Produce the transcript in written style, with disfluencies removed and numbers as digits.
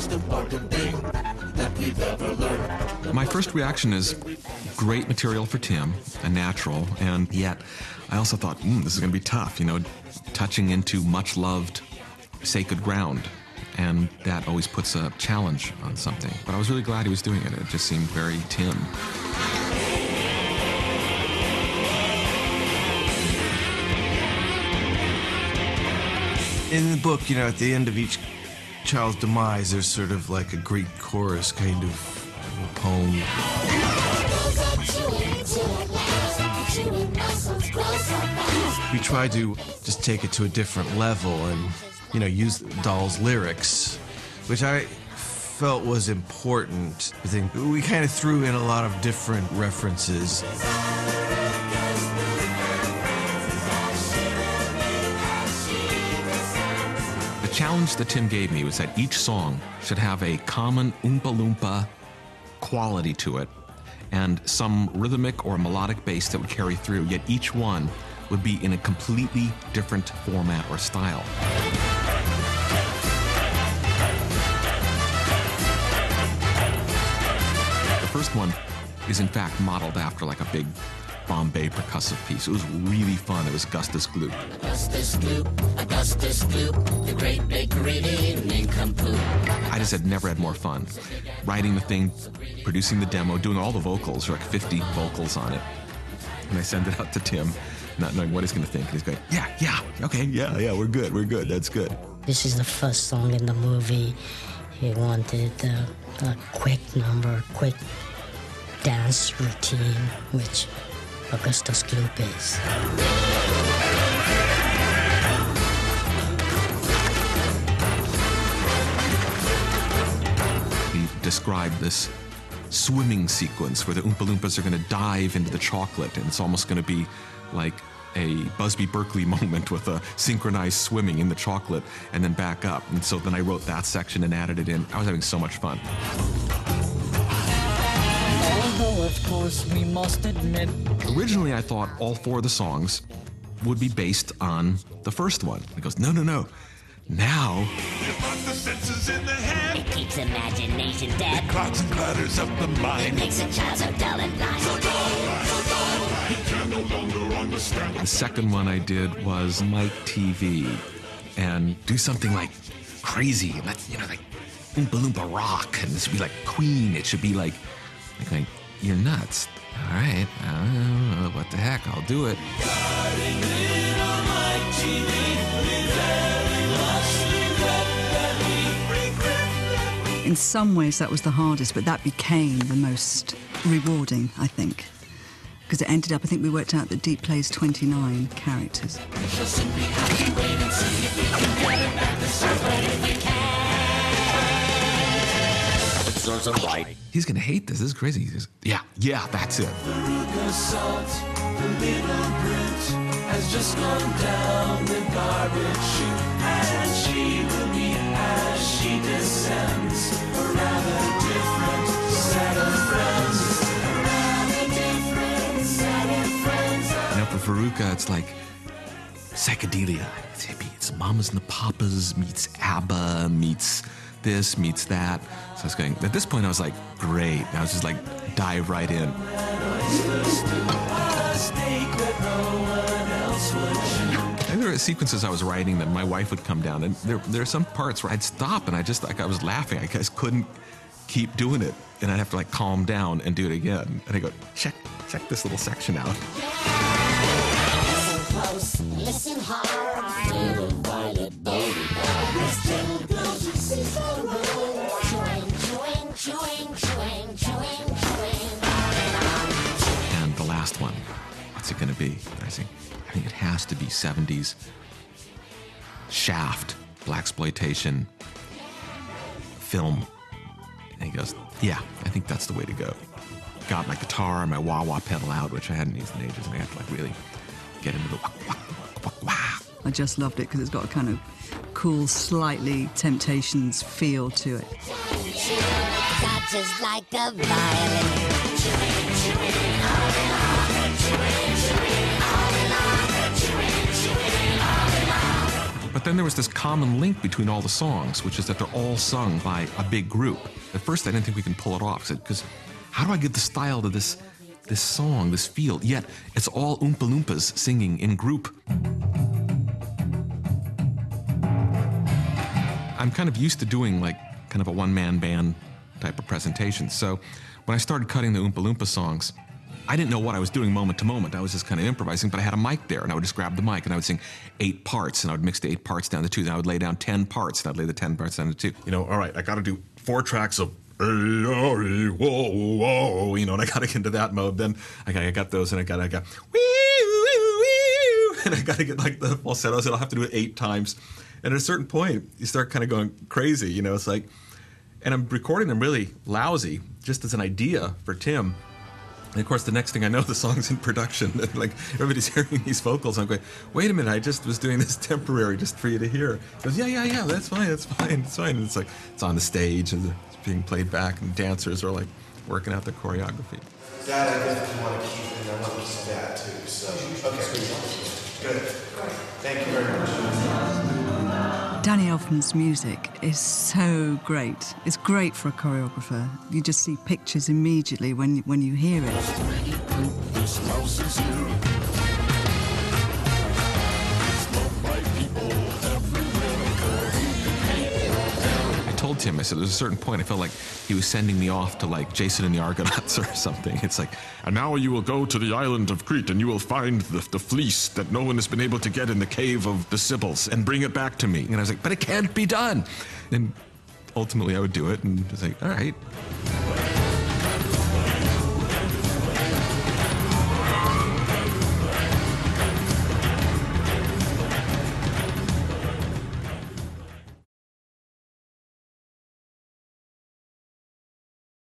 most important thing that we've ever learned. My first reaction is great material for Tim, a natural, and yet I also thought, this is going to be tough, touching into much-loved sacred ground, and that always puts a challenge on something. But I was really glad he was doing it. It just seemed very Tim. In the book, at the end of each child's demise, there's sort of like a Greek chorus kind of poem. We try to just take it to a different level and, use Dahl's lyrics, which I felt was important. I think we kind of threw in a lot of different references. The challenge that Tim gave me was that each song should have a common Oompa Loompa quality to it and some rhythmic or melodic bass that would carry through, yet each one would be in a completely different format or style. The first one is in fact modeled after like a big Bombay percussive piece. It was really fun. It was Augustus Gloop. Augustus Gloop, the great big reading nincompoop. I just had never had more fun. Writing the thing, producing the demo, doing all the vocals, like 50 vocals on it. And I send it out to Tim, not knowing what he's going to think. And he's going, yeah, okay, we're good, that's good. This is the first song in the movie. He wanted a quick number, quick dance routine, which Augustus Gloop is. He described this swimming sequence where the Oompa Loompas are going to dive into the chocolate, and it's almost going to be like a Busby Berkeley moment with a synchronized swimming in the chocolate and then back up. And so then I wrote that section and added it in. I was having so much fun. Although, of course, we must admit. Originally, I thought all 4 of the songs would be based on the first one. He goes, no. Now, The senses in the head. It keeps imagination dead. It clogs and clutters up the It mind. makes a child so dull and blind. He can no longer understand. the second one I did was Mike TV and do something like crazy. Let's, like Oompa Loompa rock. And this should be like Queen. It should be like you're nuts. All right, what the heck, I'll do it. In some ways that was the hardest, but that became the most rewarding, I think. Because it ended up, I think we worked out that Deep plays 29 characters. He's gonna hate this. This is crazy. He says, yeah, that's it. Fábrica salt, the little Brit has just gone down the garbage chute, and she will meet as she descends a rather different set of friends. A rather different set of friends. For Veruca, it's like psychedelia. It's hippie. It's Mamas and the Papas meets ABBA meets this meets that. So I was going, at this point I was like, great. I was just like, dive right in. And there were sequences I was writing that my wife would come down, and there are some parts where I'd stop and I was laughing. I just couldn't keep doing it. And I'd have to calm down and do it again. And I go, check this little section out. Listen close, listen hard. Little violet And the last one, what's it going to be? I think it has to be 70s Shaft, blaxploitation film. And he goes, yeah, I think that's the way to go. Got my guitar and my wah-wah pedal out, which I hadn't used in ages, and I had to really get into the wah-wah. I just loved it because it's got a kind of cool, slightly Temptations feel to it. Touches like a violin. But then there was this common link between all the songs, which is that they're all sung by a big group. At first, I didn't think we can pull it off, because how do I give the style to this song, this feel? Yet, it's all Oompa Loompas singing in group. I'm kind of used to doing like kind of a one-man band type of presentation. So when I started cutting the Oompa Loompa songs, I didn't know what I was doing moment to moment. I was just kind of improvising, but I had a mic there, and I would just grab the mic, and I would sing 8 parts, and I would mix the 8 parts down to 2. Then I would lay down 10 parts, and I'd lay the 10 parts down to 2. You know, all right, I got to do 4 tracks of whoa, whoa, you know, and I got to get into that mode. Then I got those, and I got and I got to get like the falsettos, and I'll have to do it 8 times. And at a certain point, you start kind of going crazy, you know. It's like, and I'm recording them really lousy, just as an idea for Tim. And of course, the next thing I know, the song's in production, and like everybody's hearing these vocals. I'm going, wait a minute, I just was doing this temporary just for you to hear. He goes, yeah, that's fine. And it's like, it's on the stage, and it's being played back, and dancers are like working out the choreography. That I definitely want to keep, and I want to keep that too. So, okay, good. Thank you very much. Danny Elfman's music is so great. It's great for a choreographer. You just see pictures immediately when you hear it. I told Tim, I said, there's a certain point I felt like he was sending me off to like Jason and the Argonauts or something. It's like, and now you will go to the island of Crete and you will find the fleece that no one has been able to get in the cave of the Sibyls and bring it back to me. And I was like, but it can't be done. And ultimately I would do it, and I was like, all right.